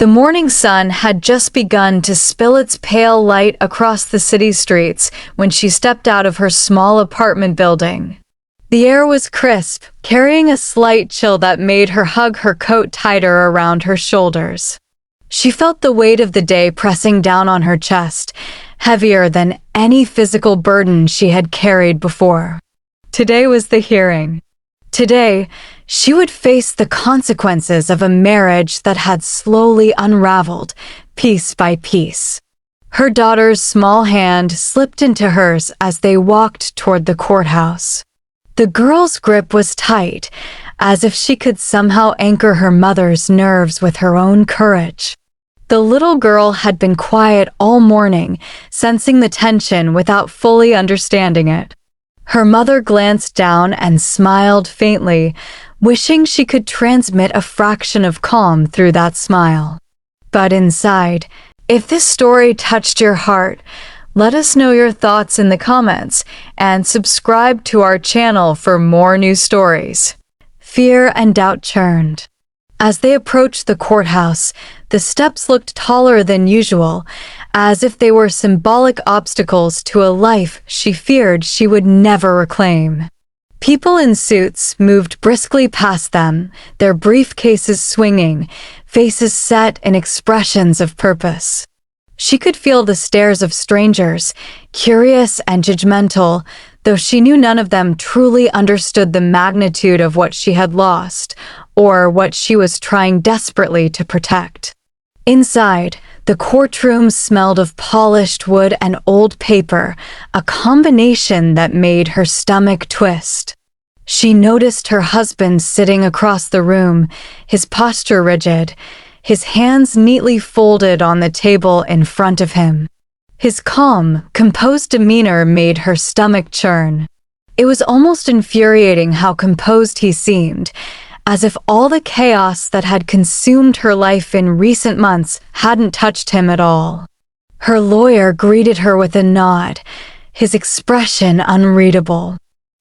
The morning sun had just begun to spill its pale light across the city streets when she stepped out of her small apartment building. The air was crisp, carrying a slight chill that made her hug her coat tighter around her shoulders. She felt the weight of the day pressing down on her chest, heavier than any physical burden she had carried before. Today was the hearing. Today, she would face the consequences of a marriage that had slowly unraveled, piece by piece. Her daughter's small hand slipped into hers as they walked toward the courthouse. The girl's grip was tight, as if she could somehow anchor her mother's nerves with her own courage. The little girl had been quiet all morning, sensing the tension without fully understanding it. Her mother glanced down and smiled faintly, wishing she could transmit a fraction of calm through that smile. But inside, if this story touched your heart, let us know your thoughts in the comments and subscribe to our channel for more new stories. Fear and doubt churned. As they approached the courthouse, the steps looked taller than usual, as if they were symbolic obstacles to a life she feared she would never reclaim. People in suits moved briskly past them, their briefcases swinging, faces set in expressions of purpose. She could feel the stares of strangers, curious and judgmental, though she knew none of them truly understood the magnitude of what she had lost, or what she was trying desperately to protect. Inside, the courtroom smelled of polished wood and old paper, a combination that made her stomach twist. She noticed her husband sitting across the room, his posture rigid, his hands neatly folded on the table in front of him. His calm, composed demeanor made her stomach churn. It was almost infuriating how composed he seemed, as if all the chaos that had consumed her life in recent months hadn't touched him at all. Her lawyer greeted her with a nod, his expression unreadable.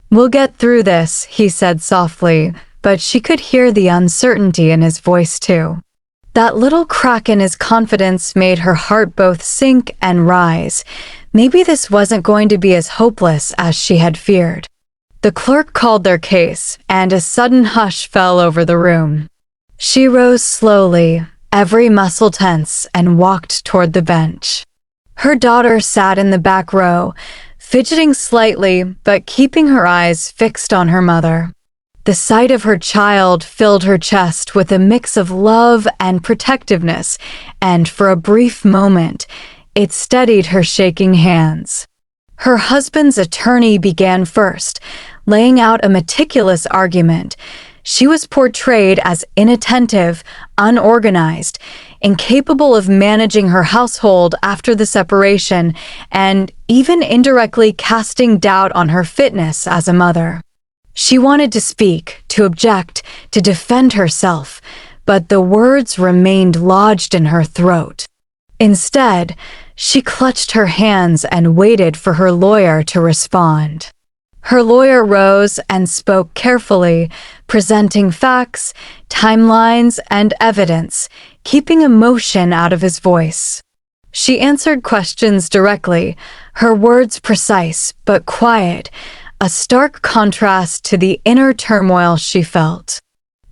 "We'll get through this," he said softly, but she could hear the uncertainty in his voice too. That little crack in his confidence made her heart both sink and rise. Maybe this wasn't going to be as hopeless as she had feared. The clerk called their case, and a sudden hush fell over the room. She rose slowly, every muscle tense, and walked toward the bench. Her daughter sat in the back row, fidgeting slightly but keeping her eyes fixed on her mother. The sight of her child filled her chest with a mix of love and protectiveness, and for a brief moment, it steadied her shaking hands. Her husband's attorney began first, laying out a meticulous argument. She was portrayed as inattentive, unorganized, incapable of managing her household after the separation, and even indirectly casting doubt on her fitness as a mother. She wanted to speak, to object, to defend herself, but the words remained lodged in her throat. Instead, she clutched her hands and waited for her lawyer to respond. Her lawyer rose and spoke carefully, presenting facts, timelines, and evidence, keeping emotion out of his voice. She answered questions directly, her words precise but quiet, a stark contrast to the inner turmoil she felt.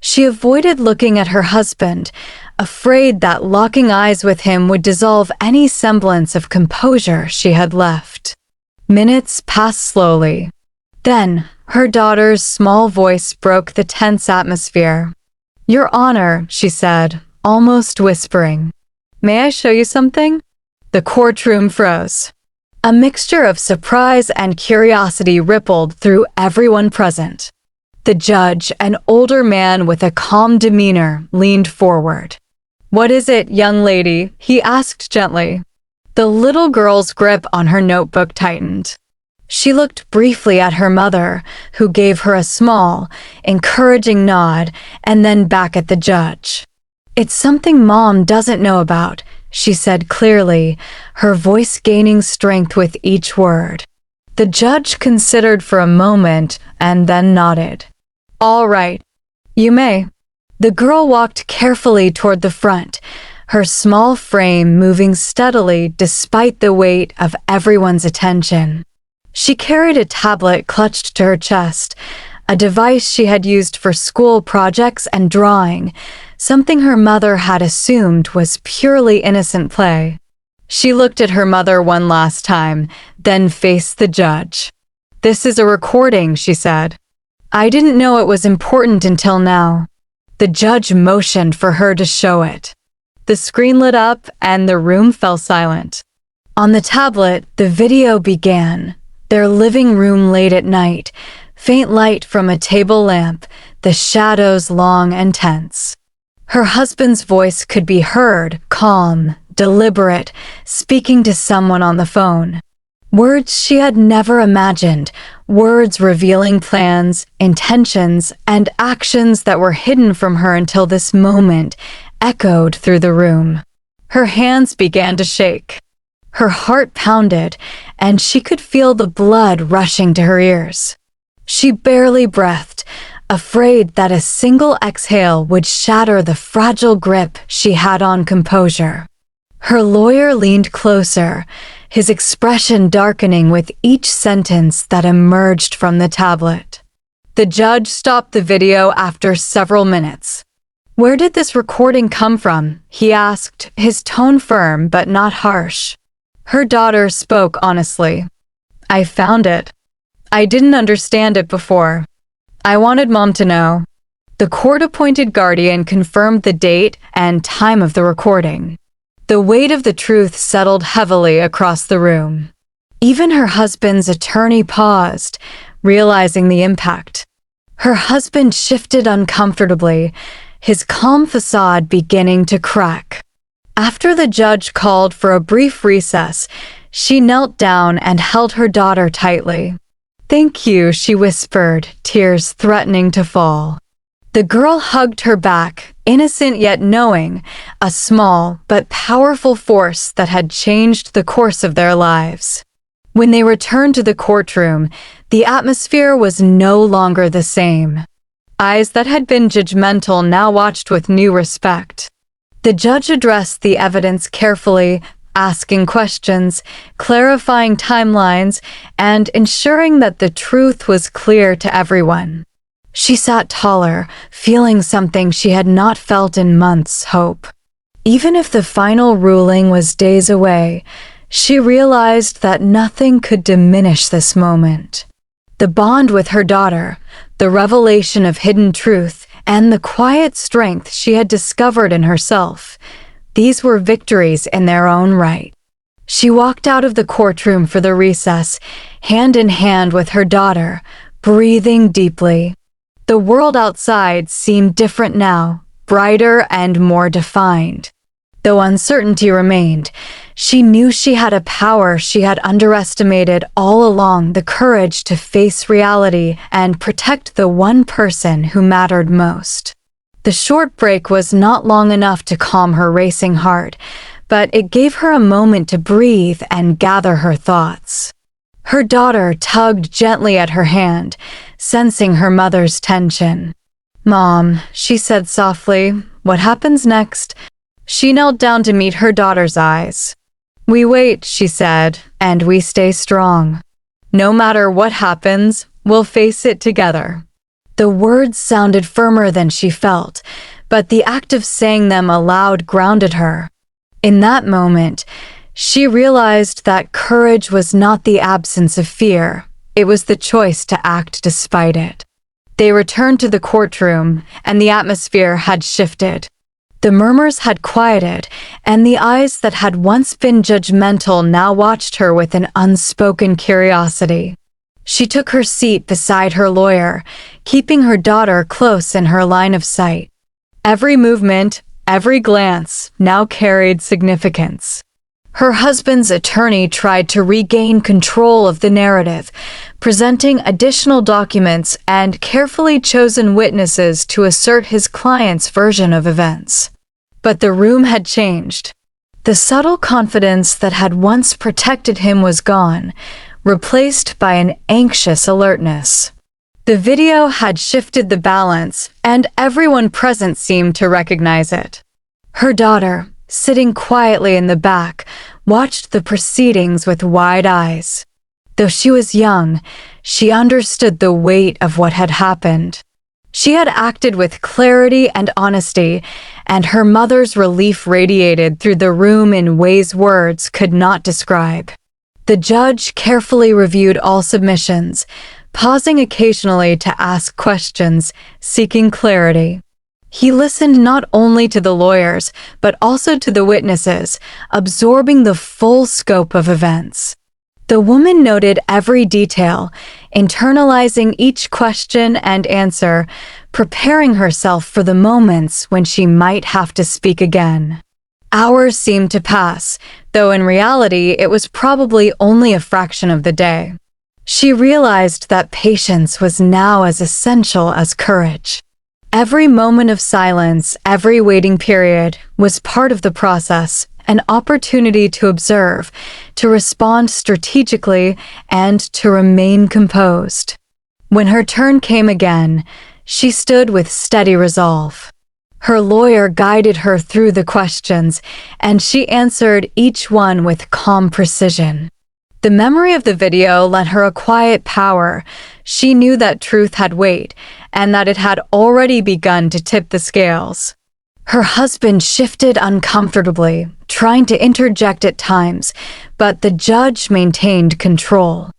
She avoided looking at her husband, afraid that locking eyes with him would dissolve any semblance of composure she had left. Minutes passed slowly. Then, her daughter's small voice broke the tense atmosphere. "Your Honor," she said, almost whispering. "May I show you something?" The courtroom froze. A mixture of surprise and curiosity rippled through everyone present. The judge, an older man with a calm demeanor, leaned forward. "What is it, young lady?" he asked gently. The little girl's grip on her notebook tightened. She looked briefly at her mother, who gave her a small, encouraging nod, and then back at the judge. "It's something Mom doesn't know about," she said clearly, her voice gaining strength with each word. The judge considered for a moment and then nodded. "All right, you may." The girl walked carefully toward the front, her small frame moving steadily despite the weight of everyone's attention. She carried a tablet clutched to her chest, a device she had used for school projects and drawing, something her mother had assumed was purely innocent play. She looked at her mother one last time, then faced the judge. "This is a recording," she said. "I didn't know it was important until now." The judge motioned for her to show it. The screen lit up and the room fell silent. On the tablet, the video began. Their living room late at night, faint light from a table lamp, the shadows long and tense. Her husband's voice could be heard, calm, deliberate, speaking to someone on the phone. Words she had never imagined, words revealing plans, intentions, and actions that were hidden from her until this moment echoed through the room. Her hands began to shake. Her heart pounded, and she could feel the blood rushing to her ears. She barely breathed, afraid that a single exhale would shatter the fragile grip she had on composure. Her lawyer leaned closer, his expression darkening with each sentence that emerged from the tablet. The judge stopped the video after several minutes. "Where did this recording come from?" he asked, his tone firm but not harsh. Her daughter spoke honestly. "I found it. I didn't understand it before. I wanted Mom to know." The court-appointed guardian confirmed the date and time of the recording. The weight of the truth settled heavily across the room. Even her husband's attorney paused, realizing the impact. Her husband shifted uncomfortably, his calm facade beginning to crack. After the judge called for a brief recess, she knelt down and held her daughter tightly. "Thank you," she whispered, tears threatening to fall. The girl hugged her back, innocent yet knowing, a small but powerful force that had changed the course of their lives. When they returned to the courtroom, the atmosphere was no longer the same. Eyes that had been judgmental now watched with new respect. The judge addressed the evidence carefully, asking questions, clarifying timelines, and ensuring that the truth was clear to everyone. She sat taller, feeling something she had not felt in months: hope. Even if the final ruling was days away, she realized that nothing could diminish this moment. The bond with her daughter, the revelation of hidden truth, and the quiet strength she had discovered in herself, these were victories in their own right. She walked out of the courtroom for the recess, hand in hand with her daughter, breathing deeply. The world outside seemed different now, brighter and more defined. Though uncertainty remained, she knew she had a power she had underestimated all along: the courage to face reality and protect the one person who mattered most. The short break was not long enough to calm her racing heart, but it gave her a moment to breathe and gather her thoughts. Her daughter tugged gently at her hand, sensing her mother's tension. "Mom," she said softly, "what happens next?" She knelt down to meet her daughter's eyes. "We wait," she said, "and we stay strong. No matter what happens, we'll face it together." The words sounded firmer than she felt, but the act of saying them aloud grounded her. In that moment, she realized that courage was not the absence of fear, it was the choice to act despite it. They returned to the courtroom, and the atmosphere had shifted. The murmurs had quieted, and the eyes that had once been judgmental now watched her with an unspoken curiosity. She took her seat beside her lawyer, keeping her daughter close in her line of sight. Every movement, every glance now carried significance. Her husband's attorney tried to regain control of the narrative, presenting additional documents and carefully chosen witnesses to assert his client's version of events. But the room had changed. The subtle confidence that had once protected him was gone, replaced by an anxious alertness. The video had shifted the balance, and everyone present seemed to recognize it. Her daughter, sitting quietly in the back, watched the proceedings with wide eyes. Though she was young, she understood the weight of what had happened. She had acted with clarity and honesty, and her mother's relief radiated through the room in ways words could not describe. The judge carefully reviewed all submissions, pausing occasionally to ask questions, seeking clarity. He listened not only to the lawyers, but also to the witnesses, absorbing the full scope of events. The woman noted every detail, internalizing each question and answer, preparing herself for the moments when she might have to speak again. Hours seemed to pass, though in reality it was probably only a fraction of the day. She realized that patience was now as essential as courage. Every moment of silence, every waiting period, was part of the process, an opportunity to observe, to respond strategically, and to remain composed. When her turn came again, she stood with steady resolve. Her lawyer guided her through the questions, and she answered each one with calm precision. The memory of the video lent her a quiet power. She knew that truth had weight, and that it had already begun to tip the scales. Her husband shifted uncomfortably, trying to interject at times, but the judge maintained control.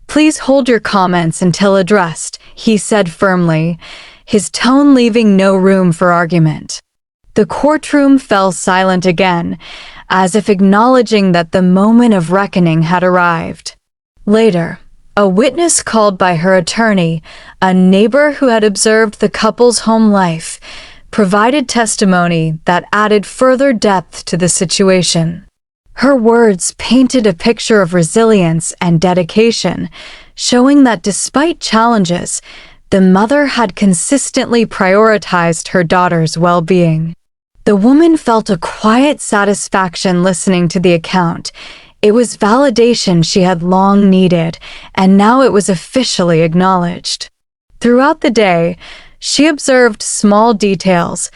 "Please hold your comments until addressed," he said firmly, his tone leaving no room for argument. The courtroom fell silent again, as if acknowledging that the moment of reckoning had arrived. Later, a witness called by her attorney, a neighbor who had observed the couple's home life, provided testimony that added further depth to the situation. Her words painted a picture of resilience and dedication, showing that despite challenges, the mother had consistently prioritized her daughter's well-being. The woman felt a quiet satisfaction listening to the account. It was validation she had long needed, and now it was officially acknowledged. Throughout the day, she observed small details,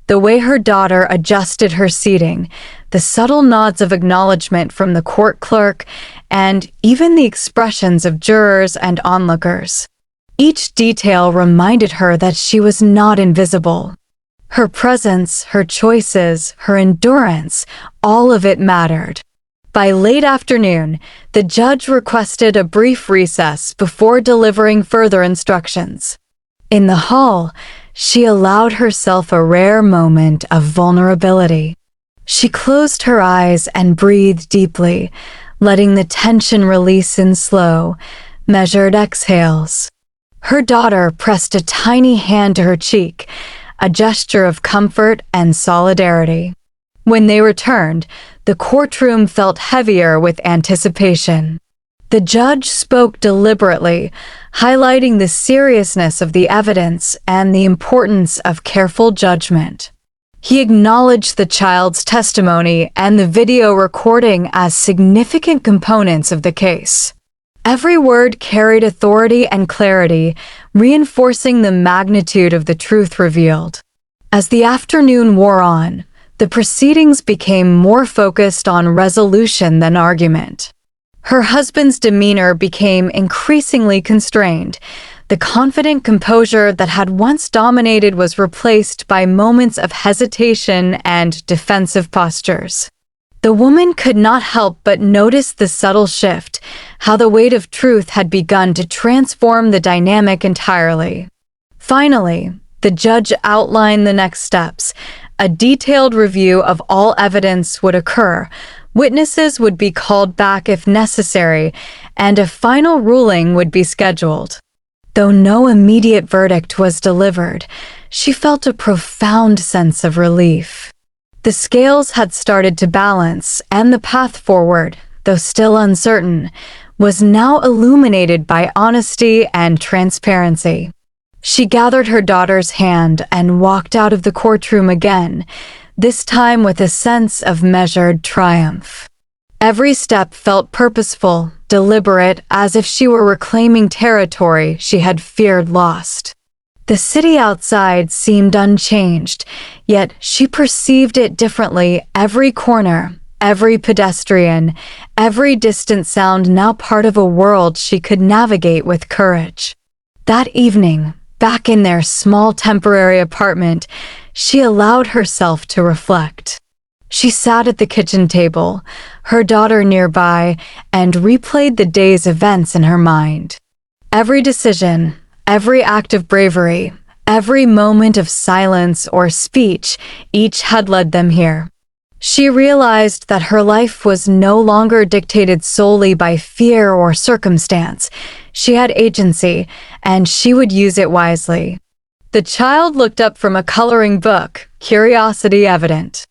the way her daughter adjusted her seating, the subtle nods of acknowledgement from the court clerk, and even the expressions of jurors and onlookers. Each detail reminded her that she was not invisible. Her presence, her choices, her endurance, all of it mattered. By late afternoon, the judge requested a brief recess before delivering further instructions. In the hall, she allowed herself a rare moment of vulnerability. She closed her eyes and breathed deeply, letting the tension release in slow, measured exhales. Her daughter pressed a tiny hand to her cheek, a gesture of comfort and solidarity. When they returned, the courtroom felt heavier with anticipation. The judge spoke deliberately, highlighting the seriousness of the evidence and the importance of careful judgment. He acknowledged the child's testimony and the video recording as significant components of the case. Every word carried authority and clarity, reinforcing the magnitude of the truth revealed. As the afternoon wore on, the proceedings became more focused on resolution than argument. Her husband's demeanor became increasingly constrained. The confident composure that had once dominated was replaced by moments of hesitation and defensive postures. The woman could not help but notice the subtle shift, how the weight of truth had begun to transform the dynamic entirely. Finally, the judge outlined the next steps. A detailed review of all evidence would occur, witnesses would be called back if necessary, and a final ruling would be scheduled. Though no immediate verdict was delivered, she felt a profound sense of relief. The scales had started to balance, and the path forward, though still uncertain, was now illuminated by honesty and transparency. She gathered her daughter's hand and walked out of the courtroom again, this time with a sense of measured triumph. Every step felt purposeful, deliberate, as if she were reclaiming territory she had feared lost. The city outside seemed unchanged, yet she perceived it differently. Every corner, every pedestrian, every distant sound now part of a world she could navigate with courage. That evening, back in their small temporary apartment, she allowed herself to reflect. She sat at the kitchen table, her daughter nearby, and replayed the day's events in her mind. Every decision, every act of bravery, every moment of silence or speech, each had led them here. She realized that her life was no longer dictated solely by fear or circumstance. She had agency, and she would use it wisely. The child looked up from a coloring book, curiosity evident.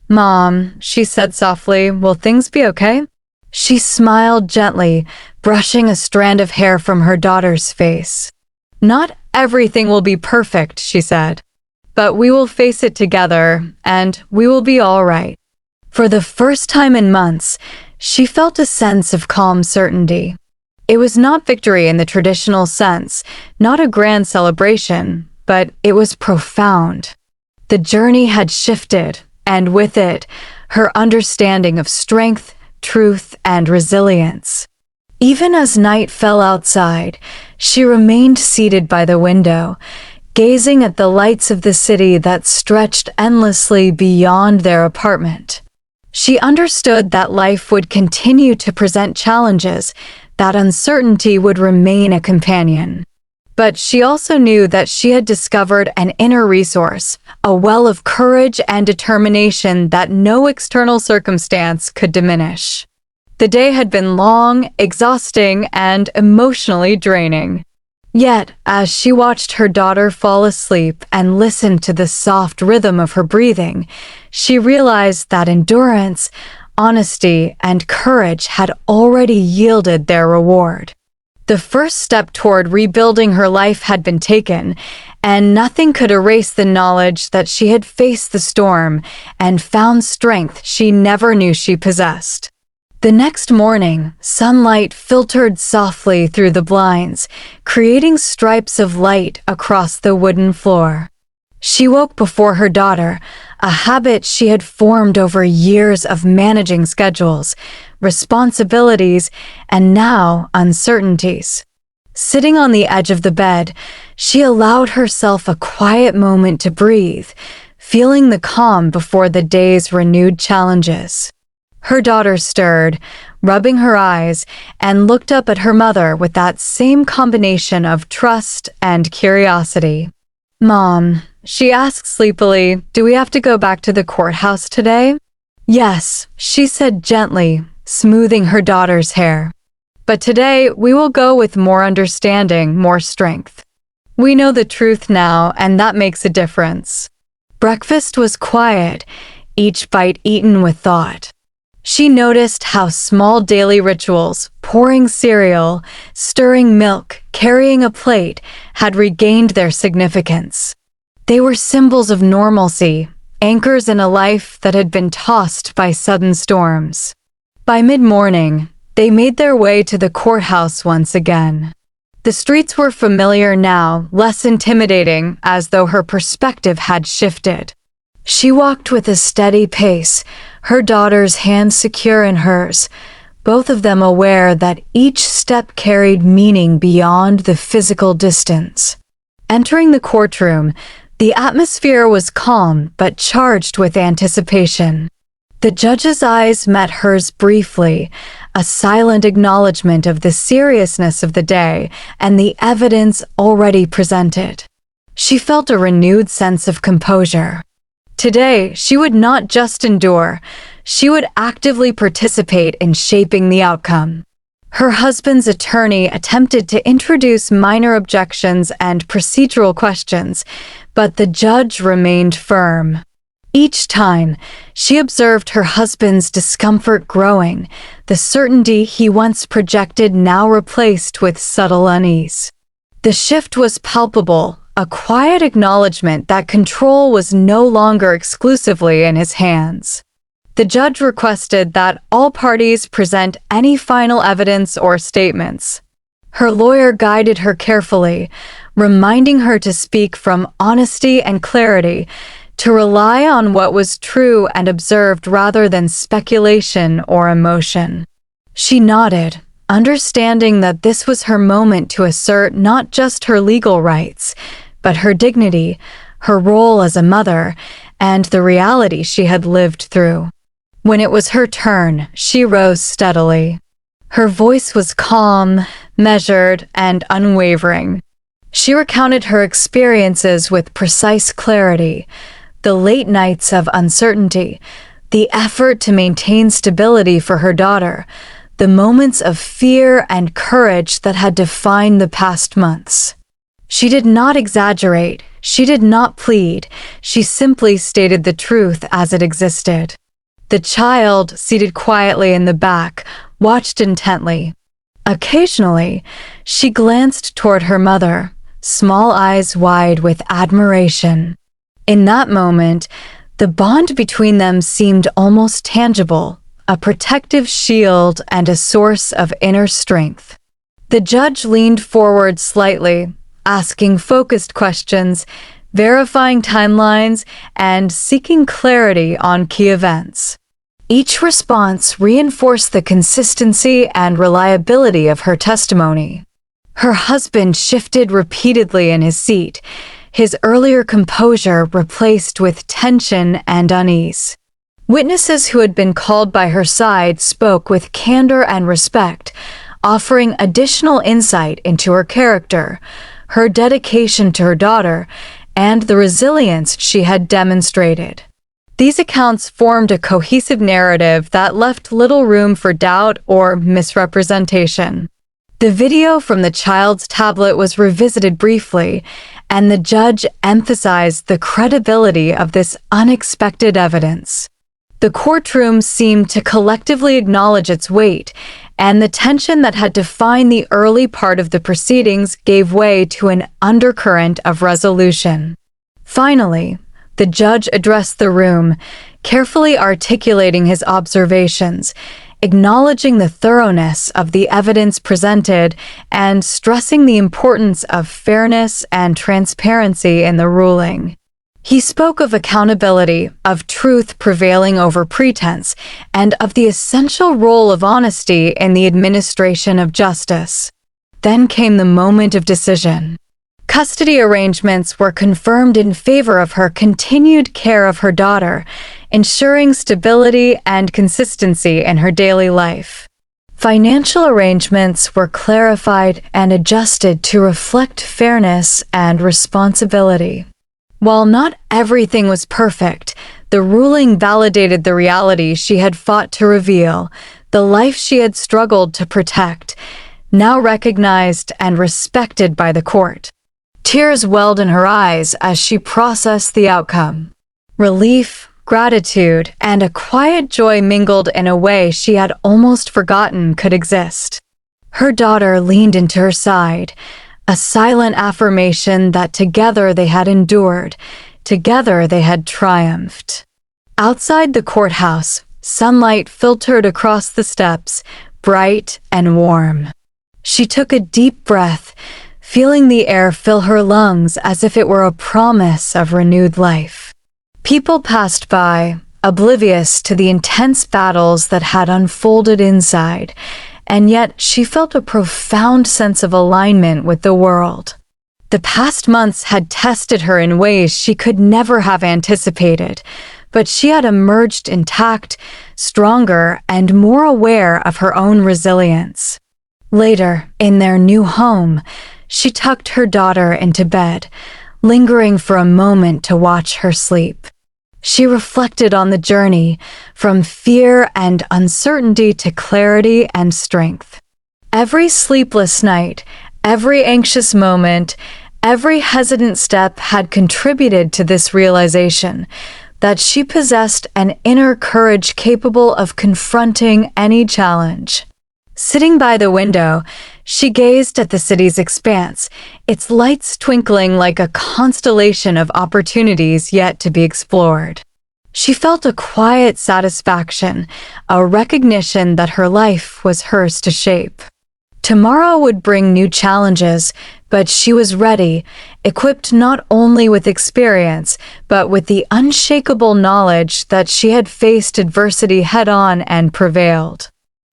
"Mom," she said softly, "will things be okay?" She smiled gently, brushing a strand of hair from her daughter's face. "Not everything will be perfect," she said, "but we will face it together, and we will be all right." For the first time in months, she felt a sense of calm certainty. It was not victory in the traditional sense, not a grand celebration, but it was profound. The journey had shifted, and with it, her understanding of strength, truth, and resilience. Even as night fell outside, she remained seated by the window, gazing at the lights of the city that stretched endlessly beyond their apartment. She understood that life would continue to present challenges, that uncertainty would remain a companion. But she also knew that she had discovered an inner resource, a well of courage and determination that no external circumstance could diminish. The day had been long, exhausting, and emotionally draining. Yet, as she watched her daughter fall asleep and listened to the soft rhythm of her breathing, she realized that endurance, honesty, and courage had already yielded their reward. The first step toward rebuilding her life had been taken, and nothing could erase the knowledge that she had faced the storm and found strength she never knew she possessed. The next morning, sunlight filtered softly through the blinds, creating stripes of light across the wooden floor. She woke before her daughter, a habit she had formed over years of managing schedules, responsibilities, and now uncertainties. Sitting on the edge of the bed, she allowed herself a quiet moment to breathe, feeling the calm before the day's renewed challenges. Her daughter stirred, rubbing her eyes, and looked up at her mother with that same combination of trust and curiosity. "Mom," she asked sleepily, "do we have to go back to the courthouse today?" "Yes," she said gently, smoothing her daughter's hair. "But today we will go with more understanding, more strength. We know the truth now, and that makes a difference." Breakfast was quiet, each bite eaten with thought. She noticed how small daily rituals, pouring cereal, stirring milk, carrying a plate, had regained their significance. They were symbols of normalcy, anchors in a life that had been tossed by sudden storms. By mid-morning, they made their way to the courthouse once again. The streets were familiar now, less intimidating, as though her perspective had shifted. She walked with a steady pace, her daughter's hands secure in hers, both of them aware that each step carried meaning beyond the physical distance. Entering the courtroom, the atmosphere was calm but charged with anticipation. The judge's eyes met hers briefly, a silent acknowledgement of the seriousness of the day and the evidence already presented. She felt a renewed sense of composure. Today, she would not just endure, she would actively participate in shaping the outcome. Her husband's attorney attempted to introduce minor objections and procedural questions, but the judge remained firm. Each time, she observed her husband's discomfort growing, the certainty he once projected now replaced with subtle unease. The shift was palpable, a quiet acknowledgement that control was no longer exclusively in his hands. The judge requested that all parties present any final evidence or statements. Her lawyer guided her carefully, reminding her to speak from honesty and clarity, to rely on what was true and observed rather than speculation or emotion. She nodded, understanding that this was her moment to assert not just her legal rights, but her dignity, her role as a mother, and the reality she had lived through. When it was her turn, she rose steadily. Her voice was calm, measured, and unwavering. She recounted her experiences with precise clarity, the late nights of uncertainty, the effort to maintain stability for her daughter, the moments of fear and courage that had defined the past months. She did not exaggerate, she did not plead, she simply stated the truth as it existed. The child, seated quietly in the back, watched intently. Occasionally, she glanced toward her mother, small eyes wide with admiration. In that moment, the bond between them seemed almost tangible, a protective shield and a source of inner strength. The judge leaned forward slightly, asking focused questions, verifying timelines, and seeking clarity on key events. Each response reinforced the consistency and reliability of her testimony. Her husband shifted repeatedly in his seat, his earlier composure replaced with tension and unease. Witnesses who had been called by her side spoke with candor and respect, offering additional insight into her character, her dedication to her daughter, and the resilience she had demonstrated. These accounts formed a cohesive narrative that left little room for doubt or misrepresentation. The video from the child's tablet was revisited briefly, and the judge emphasized the credibility of this unexpected evidence. The courtroom seemed to collectively acknowledge its weight, and the tension that had defined the early part of the proceedings gave way to an undercurrent of resolution. Finally, the judge addressed the room, carefully articulating his observations, acknowledging the thoroughness of the evidence presented and stressing the importance of fairness and transparency in the ruling. He spoke of accountability, of truth prevailing over pretense, and of the essential role of honesty in the administration of justice. Then came the moment of decision. Custody arrangements were confirmed in favor of her continued care of her daughter, ensuring stability and consistency in her daily life. Financial arrangements were clarified and adjusted to reflect fairness and responsibility. While not everything was perfect, the ruling validated the reality she had fought to reveal, the life she had struggled to protect, now recognized and respected by the court. Tears welled in her eyes as she processed the outcome. Relief, gratitude, and a quiet joy mingled in a way she had almost forgotten could exist. Her daughter leaned into her side, a silent affirmation that together they had endured, together they had triumphed. Outside the courthouse, sunlight filtered across the steps, bright and warm. She took a deep breath, feeling the air fill her lungs as if it were a promise of renewed life. People passed by, oblivious to the intense battles that had unfolded inside, and yet she felt a profound sense of alignment with the world. The past months had tested her in ways she could never have anticipated, but she had emerged intact, stronger, and more aware of her own resilience. Later, in their new home, she tucked her daughter into bed, lingering for a moment to watch her sleep. She reflected on the journey, from fear and uncertainty to clarity and strength. Every sleepless night, every anxious moment, every hesitant step had contributed to this realization that she possessed an inner courage capable of confronting any challenge. Sitting by the window, she gazed at the city's expanse, its lights twinkling like a constellation of opportunities yet to be explored. She felt a quiet satisfaction, a recognition that her life was hers to shape. Tomorrow would bring new challenges, but she was ready, equipped not only with experience, but with the unshakable knowledge that she had faced adversity head-on and prevailed.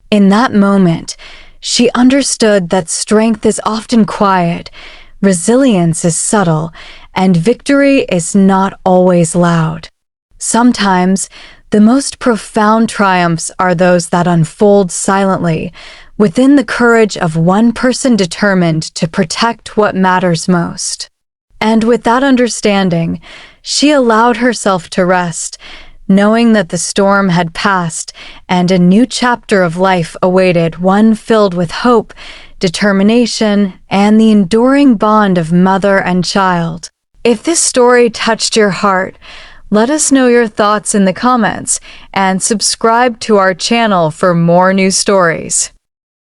In that moment, she understood that strength is often quiet, resilience is subtle, and victory is not always loud. Sometimes, the most profound triumphs are those that unfold silently, within the courage of one person determined to protect what matters most. And with that understanding, she allowed herself to rest, knowing that the storm had passed and a new chapter of life awaited, one filled with hope, determination, and the enduring bond of mother and child. If this story touched your heart, let us know your thoughts in the comments and subscribe to our channel for more new stories.